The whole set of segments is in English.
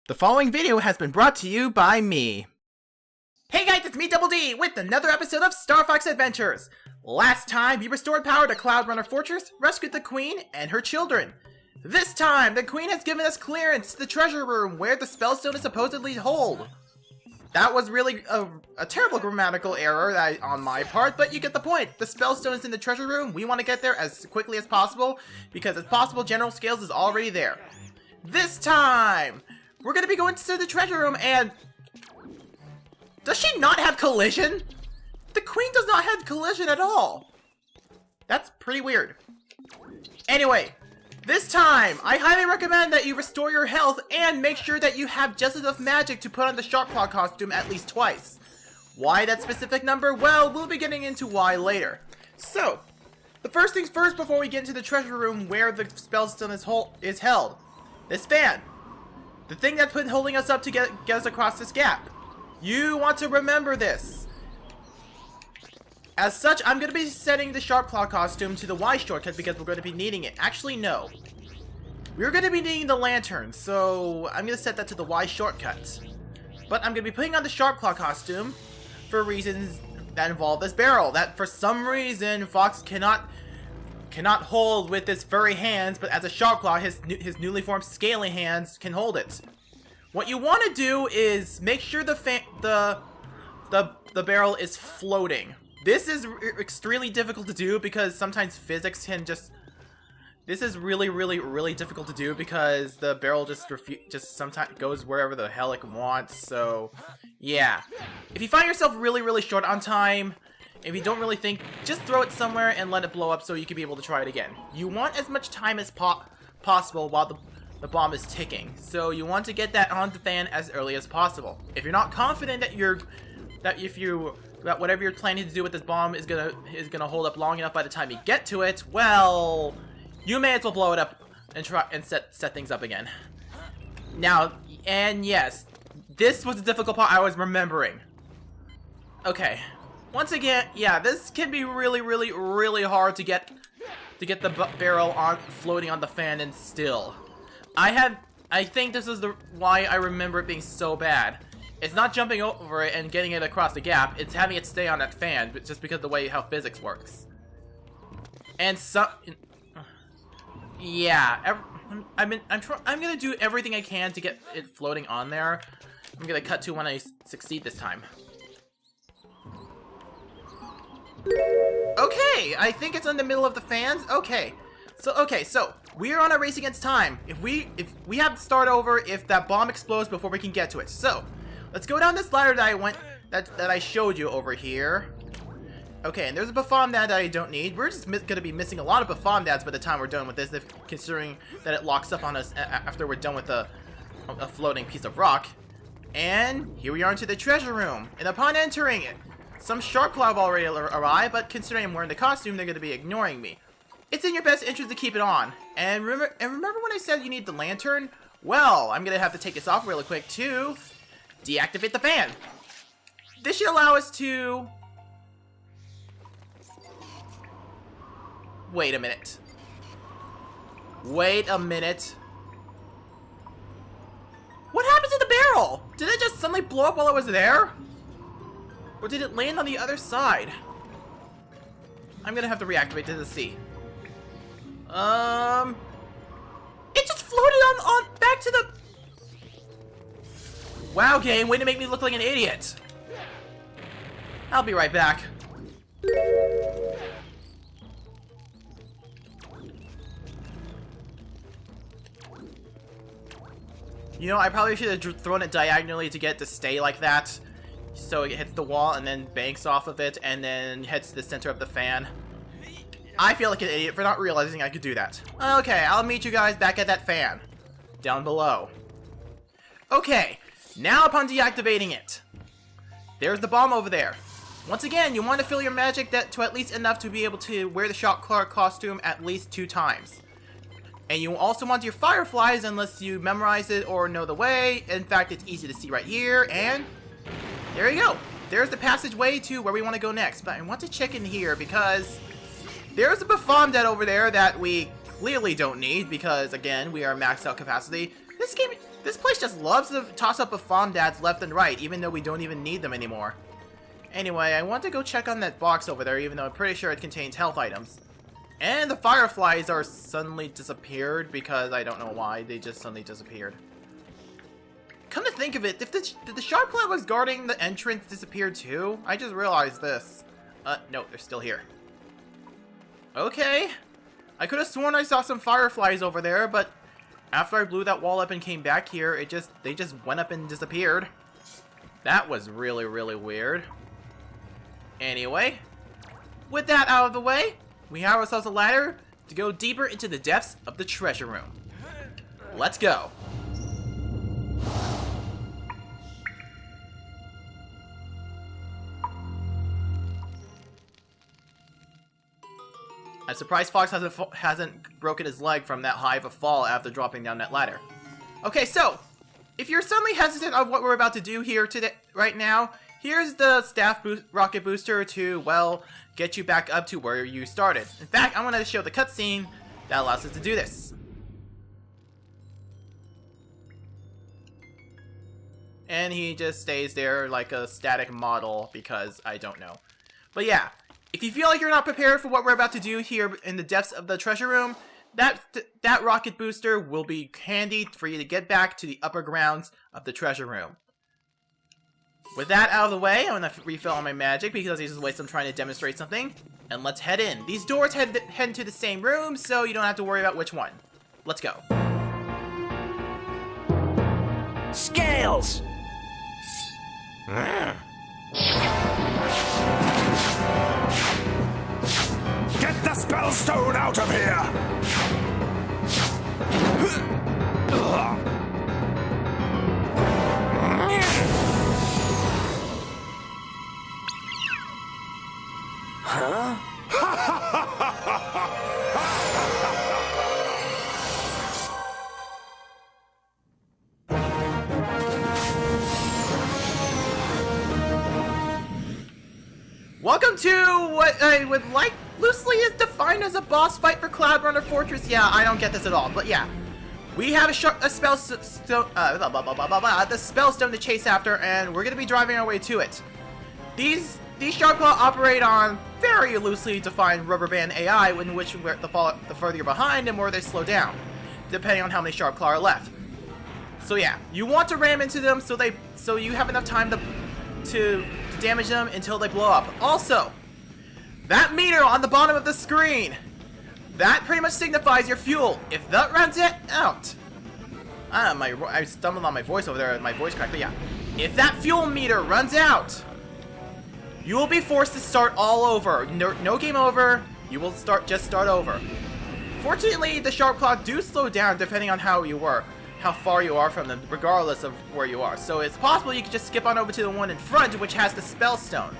The following video has been brought to you by me. Hey guys, it's me, Double D, with another episode of Star Fox Adventures. Last time, we restored power to Cloud Runner Fortress, rescued the Queen and her children. This time, the Queen has given us clearance to the treasure room where the Spellstone is supposedly hold. That was really a terrible grammatical error on my part, but you get the point. The Spellstone is in the treasure room. We want to get there as quickly as possible, because as possible, General Scales is already there. This time, we're gonna be going to the treasure room, and does she not have collision? The Queen does not have collision at all. That's pretty weird. Anyway, this time, I highly recommend that you restore your health and make sure that you have just enough magic to put on the Sharpclaw costume at least twice. Why that specific number? Well, we'll be getting into why later. So, the first things first before we get into the treasure room where the Spellstone is held. This fan. The thing that's been holding us up to get us across this gap. You want to remember this. As such, I'm going to be setting the Sharpclaw costume to the Y shortcut because we're going to be needing it. Actually, no. We're going to be needing the lantern, so I'm going to set that to the Y shortcut. But I'm going to be putting on the Sharpclaw costume for reasons that involve this barrel. That, for some reason, Fox cannot hold with his furry hands, but as a Sharpclaw, his newly formed scaly hands can hold it. What you want to do is make sure the barrel is floating. This is extremely difficult to do because sometimes physics can just... This is really difficult to do because the barrel just sometimes goes wherever the hell it wants, so... Yeah. If you find yourself really short on time, if you don't really think, just throw it somewhere and let it blow up so you can be able to try it again. You want as much time as possible while the bomb is ticking, so you want to get that on the fan as early as possible. If you're not confident that whatever you're planning to do with this bomb is gonna hold up long enough by the time you get to it, well, you may as well blow it up and try and set things up again. Now, and yes, this was the difficult part I was remembering. Okay. Once again, yeah, this can be really hard to get the barrel floating on the fan and still. I think this is why I remember it being so bad. It's not jumping over it and getting it across the gap, it's having it stay on that fan, but just because of the way how physics works. And yeah, I'm gonna do everything I can to get it floating on there. I'm gonna cut to when I succeed this time. Okay, I think it's in the middle of the fans. Okay, so we are on a race against time. If we have to start over if that bomb explodes before we can get to it. So let's go down this ladder that I showed you over here. Okay, and there's a Bafom Dad that I don't need. We're just gonna be missing a lot of Bafom Dads by the time we're done with this, considering that it locks up on us after we're done with a floating piece of rock. And here we are into the treasure room. And upon entering it, some Sharpclaw have already arrived, but considering I'm wearing the costume, they're going to be ignoring me. It's in your best interest to keep it on. And remember when I said you need the lantern? Well, I'm going to have to take this off really quick to deactivate the fan. This should allow us to... Wait a minute. Wait a minute. What happened to the barrel? Did it just suddenly blow up while I was there? Or did it land on the other side? I'm gonna have to reactivate to the sea. It just floated on back to the... Wow, game, way to make me look like an idiot. I'll be right back. You know, I probably should have thrown it diagonally to get it to stay like that. So it hits the wall and then banks off of it and then heads to the center of the fan. I feel like an idiot for not realizing I could do that. Okay, I'll meet you guys back at that fan. Down below. Okay, now upon deactivating it. There's the bomb over there. Once again, you want to fill your magic to at least enough to be able to wear the Sharpclaw costume at least 2 times. And you also want your fireflies unless you memorize it or know the way. In fact, it's easy to see right here, and... there you go. There's the passageway to where we want to go next. But I want to check in here because there's a Bafom Dad over there that we clearly don't need because, again, we are maxed out capacity. This game This place just loves to toss up a Fomdads left and right, even though we don't even need them anymore. Anyway, I want to go check on that box over there, even though I'm pretty sure it contains health items. And the fireflies are suddenly disappeared, because I don't know why, they just suddenly disappeared. Come to think of it, did the Sharpclaw was guarding the entrance disappear too? I just realized this. No, they're still here. Okay. I could have sworn I saw some fireflies over there, but after I blew that wall up and came back here, they just went up and disappeared. That was really, really weird. Anyway, with that out of the way, we have ourselves a ladder to go deeper into the depths of the treasure room. Let's go. I'm surprised Fox hasn't broken his leg from that high of a fall after dropping down that ladder. Okay, so if you're suddenly hesitant on what we're about to do here today, right now, here's the staff rocket booster to, well, get you back up to where you started. In fact, I'm going to show the cutscene that allows us to do this. And he just stays there like a static model because I don't know. But yeah. If you feel like you're not prepared for what we're about to do here in the depths of the treasure room, that rocket booster will be handy for you to get back to the upper grounds of the treasure room. With that out of the way, I'm going to refill on my magic because I just wasted some trying to demonstrate something. And let's head in. These doors head into the same room, so you don't have to worry about which one. Let's go. Scales! Get the Spellstone out of here! Huh? Welcome to what I would like loosely is defined as a boss fight for Cloud Runner Fortress. Yeah, I don't get this at all, but yeah. We have the Spellstone to chase after, and we're going to be driving our way to it. These Sharpclaw operate on very loosely defined rubber band AI, in which the further you're behind, the more they slow down, depending on how many Sharpclaw are left. So yeah, you want to ram into them so you have enough time to damage them until they blow up. Also, that meter on the bottom of the screen, that pretty much signifies your fuel. If that runs it out, I stumbled on my voice over there, my voice cracked, but yeah. If that fuel meter runs out, you will be forced to start all over. No game over, you will just start over. Fortunately, the Sharpclaw do slow down depending on how far you are from them, regardless of where you are. So it's possible you could just skip on over to the one in front, which has the Spellstone.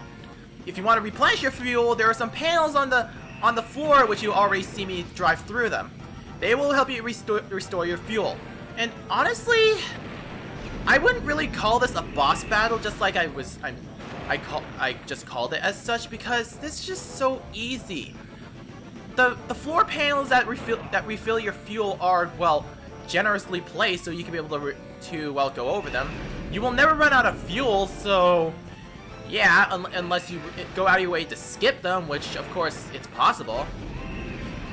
If you want to replenish your fuel, there are some panels on the floor, which you already see me drive through them. They will help you restore your fuel. And honestly, I wouldn't really call this a boss battle, just like I just called it as such, because this is just so easy. The floor panels that refill your fuel are, well, generously placed so you can be able to go over them. You will never run out of fuel, so yeah, unless you go out of your way to skip them, which of course it's possible.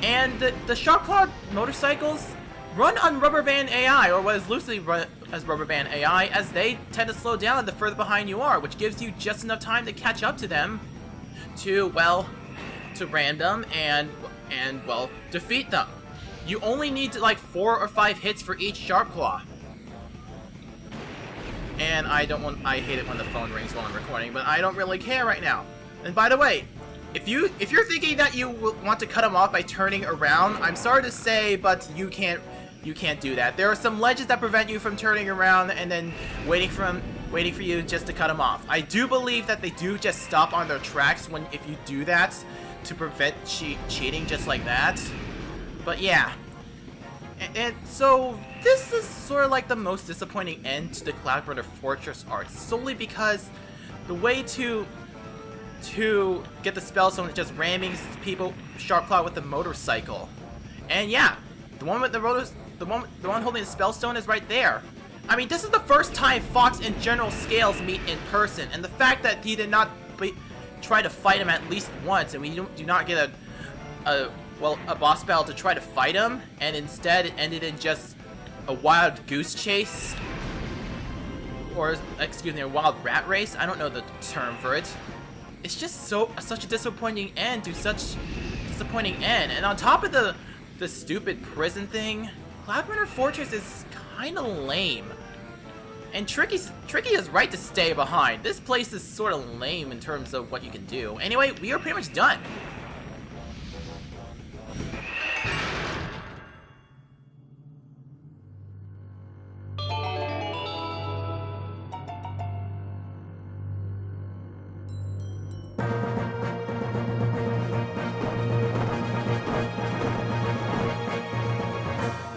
And the Sharpclaw motorcycles run on rubber band AI, or what is loosely run as rubber band AI, as they tend to slow down the further behind you are, which gives you just enough time to catch up to them to ram them and defeat them. You only need like 4 or 5 hits for each Sharpclaw. And I hate it when the phone rings while I'm recording, but I don't really care right now. And by the way, if you're thinking that you want to cut them off by turning around, I'm sorry to say, but you can't do that. There are some ledges that prevent you from turning around and then waiting for you just to cut them off. I do believe that they do just stop on their tracks if you do that to prevent cheating just like that. But yeah, and so this is sort of like the most disappointing end to the Cloud Runner Fortress art, solely because the way to get the Spellstone is just ramming people Sharpclaw with the motorcycle. And yeah, the one holding the Spellstone is right there. I mean, this is the first time Fox and General Scales meet in person, and the fact that he did not try to fight him at least once, and we do not get a boss battle to try to fight him, and instead it ended in just a wild goose chase, or excuse me, a wild rat race. I don't know the term for it. It's just such a disappointing end to such disappointing end, and on top of the stupid prison thing, Cloud Runner Fortress is kind of lame. And Tricky is right to stay behind. This place is sort of lame in terms of what you can do. Anyway, we are pretty much done.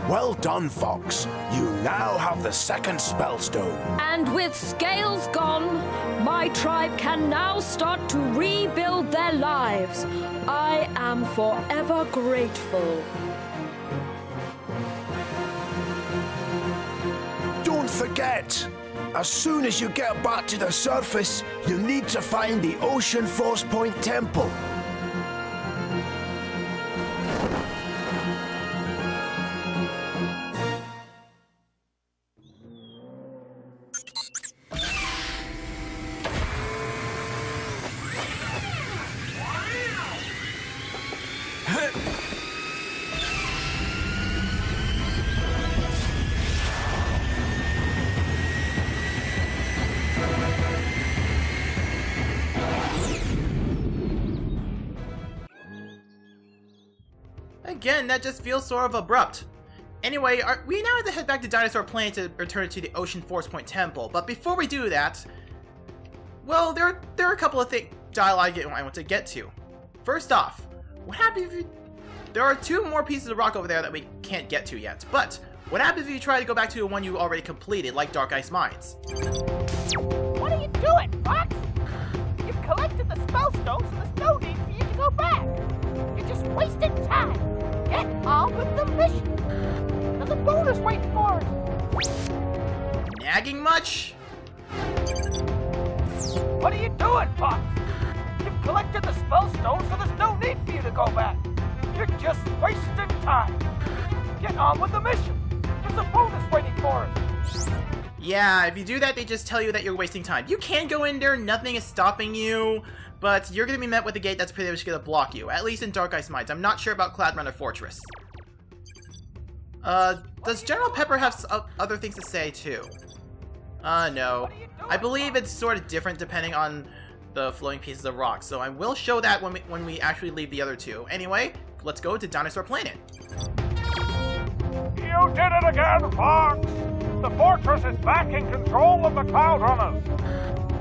Well done, Fox. You now have the second Spellstone. And with Scales gone, my tribe can now start to rebuild their lives. I am forever grateful. Don't forget, as soon as you get back to the surface, you need to find the Ocean Force Point Temple. Again, that just feels sort of abrupt. Anyway, we now have to head back to Dinosaur Planet to return to the Ocean Force Point Temple. But before we do that, well, there are a couple of dialogue I want to get to. First off, what happens if there are 2 more pieces of rock over there that we can't get to yet. But what happens if you try to go back to the one you already completed, like Dark Ice Mines? What are you doing, Fox? You've collected the Spellstone, so there's no need for you to go back. You're just wasting time. Get on with the mission. There's a bonus waiting for us. Nagging much? What are you doing, Fox? You've collected the Spellstone, so there's no need for you to go back. You're just wasting time. Get on with the mission. There's a bonus waiting for us. Yeah, if you do that, they just tell you that you're wasting time. You can go in there, nothing is stopping you, but you're going to be met with a gate that's pretty much going to block you, at least in Dark Ice Mines. I'm not sure about Cloud Runner Fortress. Does General Pepper have other things to say, too? No. I believe it's sort of different depending on the floating pieces of rock, so I will show that when we actually leave the other 2. Anyway, let's go to Dinosaur Planet. You did it again, Fox! The fortress is back in control of the Cloud Runners.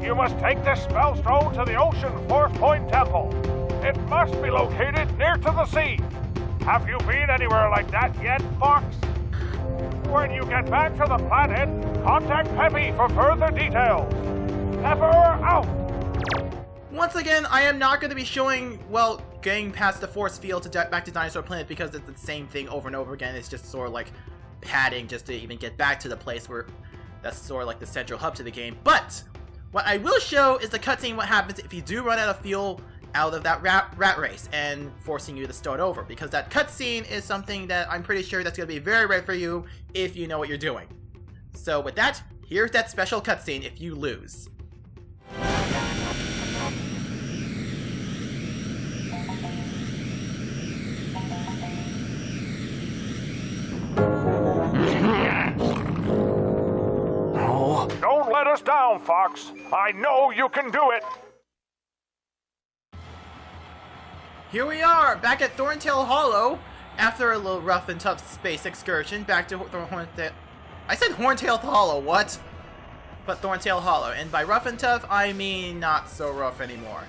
You must take this Spellstone to the Ocean Force Point Temple. It must be located near to the sea. Have you been anywhere like that yet, Fox? When you get back to the planet, contact Peppy for further details. Pepper out! Once again, I am not going to be showing, well, getting past the force field back to Dinosaur Planet because it's the same thing over and over again. It's just sort of like padding just to even get back to the place where that's sort of like the central hub to the game. But what I will show is the cutscene, what happens if you do run out of fuel out of that rat race and forcing you to start over, because that cutscene is something that I'm pretty sure that's going to be very rare for you if you know what you're doing. So with that, here's that special cutscene if you lose. Don't let us down, Fox. I know you can do it. Here we are, back at Thorntail Hollow, after a little rough and tough space excursion, back to Horntail... I said Horntail Hollow, what? But Thorntail Hollow, and by rough and tough, I mean not so rough anymore.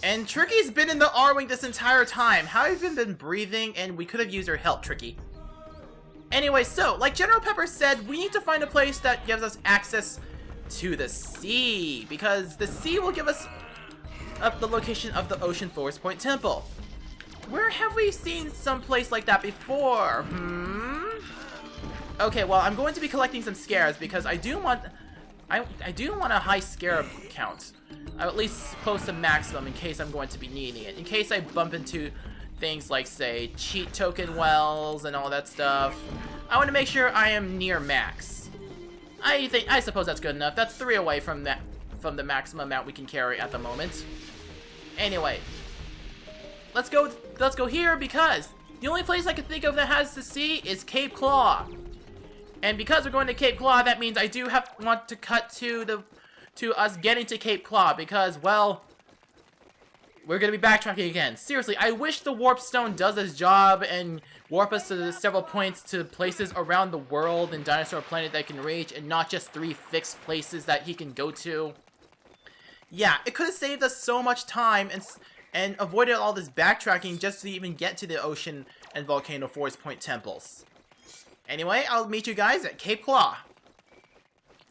And Tricky's been in the R-Wing this entire time. How have you been breathing? And we could have used her help, Tricky. Anyway, so, like General Pepper said, we need to find a place that gives us access to the sea, because the sea will give us the location of the Ocean Force Point Temple. Where have we seen some place like that before? Okay, well, I'm going to be collecting some scares because I do want a high scarab count. I'll at least post a maximum in case I'm going to be needing it. In case I bump into things like, say, cheat token wells and all that stuff. I want to make sure I am near max. I suppose that's good enough. That's 3 away from the maximum amount we can carry at the moment. Anyway, let's go here because the only place I can think of that has the sea is Cape Claw. And because we're going to Cape Claw, that means I do want to cut to us getting to Cape Claw because, well, we're going to be backtracking again. Seriously, I wish the Warp Stone does its job and warp us to several points to places around the world and Dinosaur Planet that can reach and not just 3 fixed places that he can go to. Yeah, it could have saved us so much time and avoided all this backtracking just to even get to the Ocean and Volcano Forest Point temples. Anyway, I'll meet you guys at Cape Claw.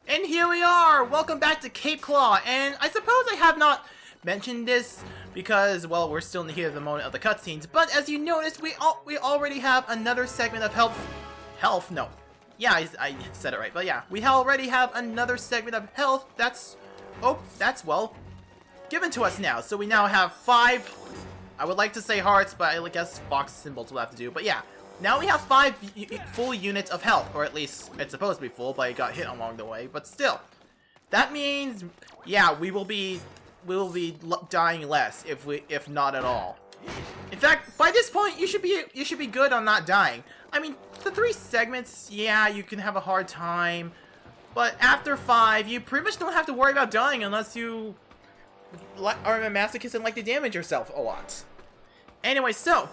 And here we are! Welcome back to Cape Claw, and I suppose I have not mentioned this because, well, we're still in the heat of the moment of the cutscenes, but as you noticed, we already have another segment of health, no. Yeah, I said it right, but yeah. We already have another segment of health that's, well, given to us now. So we now have 5, I would like to say hearts, but I guess box symbols will have to do, but yeah. Now we have 5 full units of health, or at least it's supposed to be full, but it got hit along the way. But still, that means, yeah, we will be dying less if not at all. In fact, by this point, you should be good on not dying. I mean, the 3 segments, yeah, you can have a hard time, but after 5, you pretty much don't have to worry about dying unless you are a masochist and like to damage yourself a lot. Anyway, so.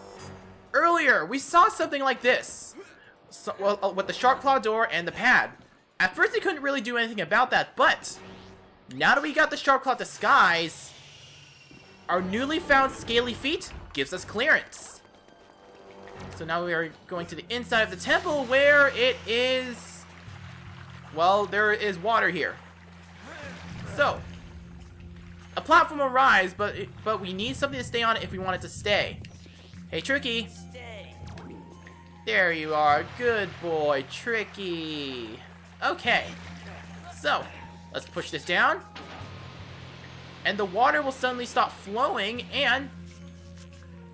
Earlier, we saw something like this, well, with the Sharpclaw door and the pad. At first, we couldn't really do anything about that, but now that we got the Sharpclaw disguise, our newly found scaly feet gives us clearance. So now we are going to the inside of the temple where it is, well, there is water here. So, a platform will rise, but we need something to stay on if we want it to stay. Hey, Tricky. There you are. Good boy, Tricky. Okay. So, let's push this down. And the water will suddenly stop flowing, and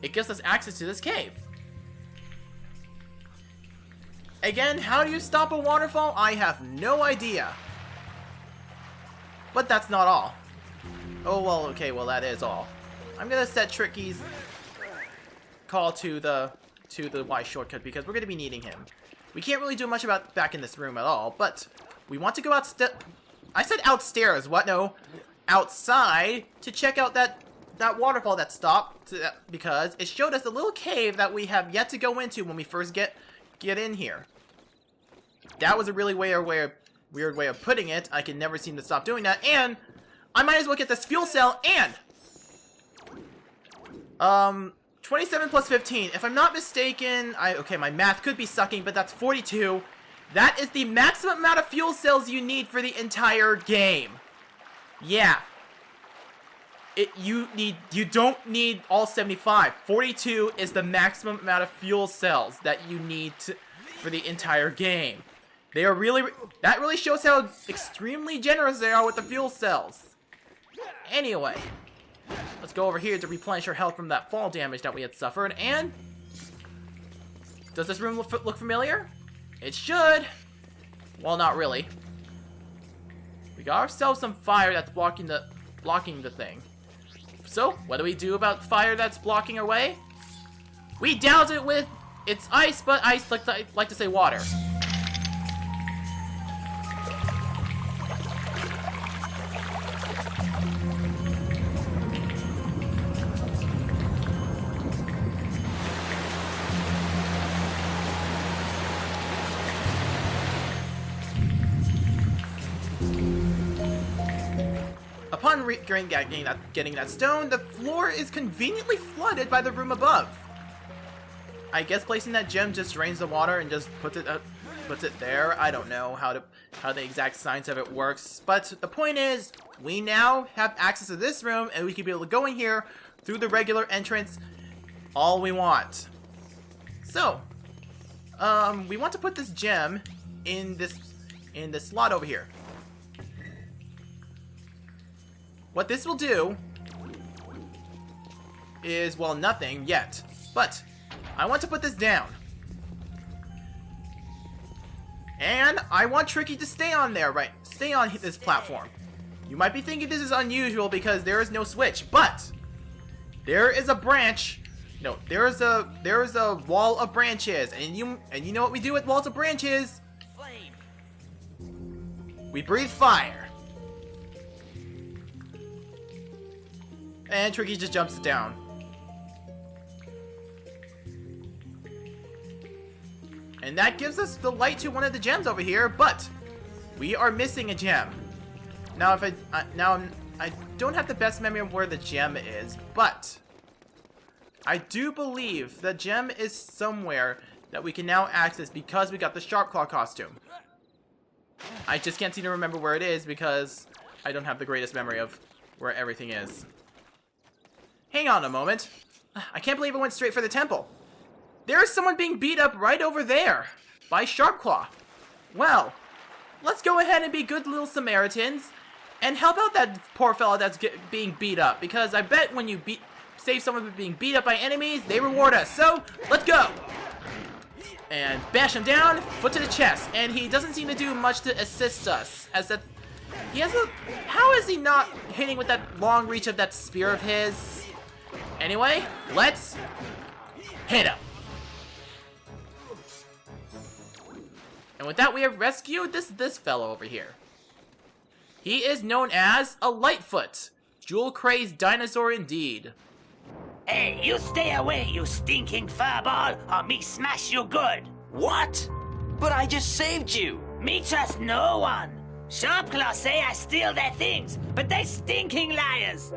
it gives us access to this cave. Again, how do you stop a waterfall? I have no idea. But that's not all. Oh, well, okay, well, that is all. I'm gonna set Tricky's call to the Y shortcut because we're going to be needing him. We can't really do much about back in this room at all, but we want to go I said outstairs, what? No. Outside to check out that waterfall that stopped because it showed us a little cave that we have yet to go into when we first get in here. That was a really weird way of putting it. I can never seem to stop doing that, and I might as well get this fuel cell and 27 plus 15. If I'm not mistaken, okay, my math could be sucking, but that's 42. That is the maximum amount of fuel cells you need for the entire game. Yeah. You don't need all 75. 42 is the maximum amount of fuel cells that you need for the entire game. They are that really shows how extremely generous they are with the fuel cells. Anyway. Let's go over here to replenish our health from that fall damage that we had suffered, and does this room look familiar? It should. Well, not really. We got ourselves some fire that's blocking the thing. So, what do we do about fire that's blocking our way? We douse it with it's ice, but ice like to say water. Upon getting that stone, the floor is conveniently flooded by the room above. I guess placing that gem just drains the water and just puts it there. I don't know how the exact science of it works, but the point is, we now have access to this room, and we can be able to go in here through the regular entrance all we want. So, we want to put this gem in this slot over here. What this will do is, well, nothing yet. But I want to put this down. And I want Tricky to stay on there, right? Stay on this platform. You might be thinking this is unusual because there is no switch, but there is a branch. No, there is a wall of branches, and you know what we do with walls of branches? Flame. We breathe fire. And Tricky just jumps it down. And that gives us the light to one of the gems over here, but we are missing a gem. Now, if I don't have the best memory of where the gem is, but I do believe the gem is somewhere that we can now access because we got the Sharpclaw costume. I just can't seem to remember where it is because I don't have the greatest memory of where everything is. Hang on a moment. I can't believe I went straight for the temple. There is someone being beat up right over there by Sharpclaw. Well, let's go ahead and be good little Samaritans and help out that poor fella that's being beat up, because I bet when you save someone from being beat up by enemies, they reward us. So, let's go! And bash him down, foot to the chest, and he doesn't seem to do much to assist us, as that he has a... How is he not hitting with that long reach of that spear of his? Anyway, let's hit him. And with that, we have rescued this fellow over here. He is known as a Lightfoot, jewel-crazed dinosaur indeed. Hey, you stay away, you stinking furball, or me smash you good. What? But I just saved you. Me trust no one. Sharpclaw say I steal their things, but they stinking liars.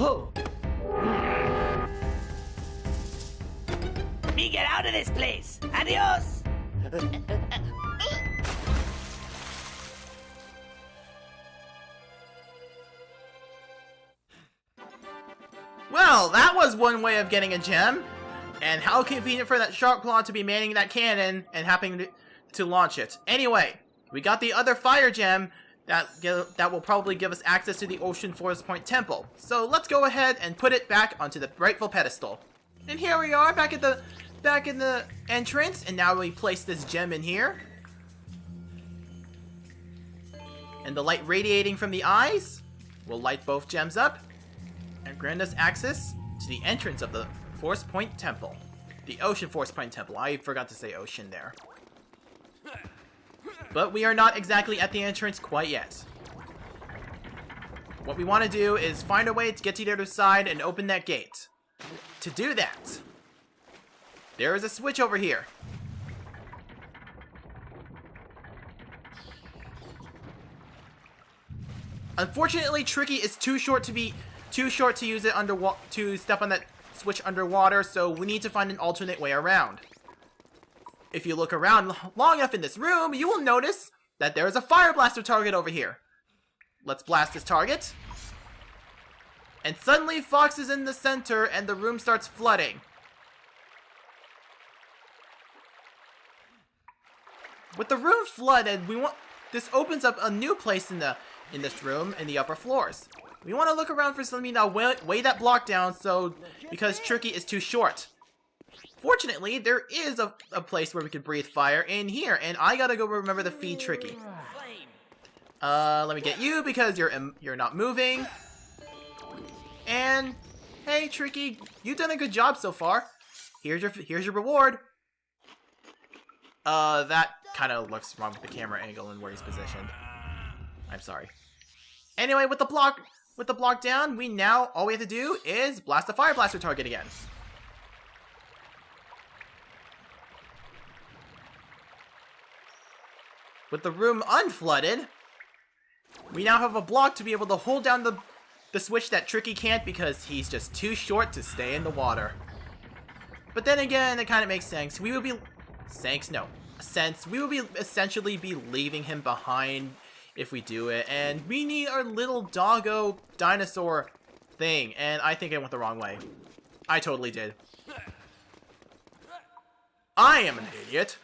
Oh. Me get out of this place. Adios. Well, that was one way of getting a gem. And how convenient for that Sharpclaw to be manning that cannon and happening to launch it. Anyway, we got the other fire gem that will probably give us access to the Ocean Forest Point Temple. So let's go ahead and put it back onto the rightful pedestal. And here we are, back in the entrance, and now we place this gem in here. And the light radiating from the eyes will light both gems up and grant us access to the entrance of the Forest Point Temple. The Ocean Forest Point Temple. I forgot to say ocean there. But we are not exactly at the entrance quite yet. What we want to do is find a way to get to the other side and open that gate. To do that, there is a switch over here. Unfortunately, Tricky is too short to use it to step on that switch underwater, so we need to find an alternate way around. If you look around long enough in this room, you will notice that there is a fire blaster target over here. Let's blast this target. And suddenly Fox is in the center and the room starts flooding. With the room flooded, this opens up a new place in this room in the upper floors. We want to look around for something that will weigh that block down because Tricky is too short. Fortunately, there is a place where we can breathe fire in here, and I gotta go remember to feed Tricky. Let me get you because you're not moving. And hey, Tricky, you've done a good job so far. Here's your reward. That kind of looks wrong with the camera angle and where he's positioned. I'm sorry. Anyway, with the block down, all we have to do is blast the fire blaster target again. With the room unflooded, we now have a block to be able to hold down the switch that Tricky can't because he's just too short to stay in the water. But then again, it kind of makes sense. We will be essentially be leaving him behind if we do it. And we need our little doggo dinosaur thing. And I think I went the wrong way. I totally did. I am an idiot.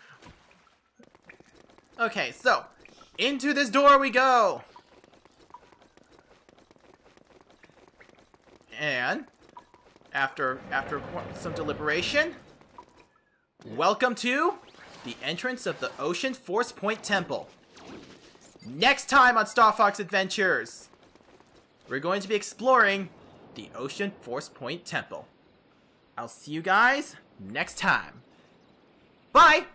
Okay, so into this door we go. And after some deliberation, welcome to the entrance of the Ocean Force Point Temple. Next time on Star Fox Adventures, we're going to be exploring the Ocean Force Point Temple. I'll see you guys next time. Bye!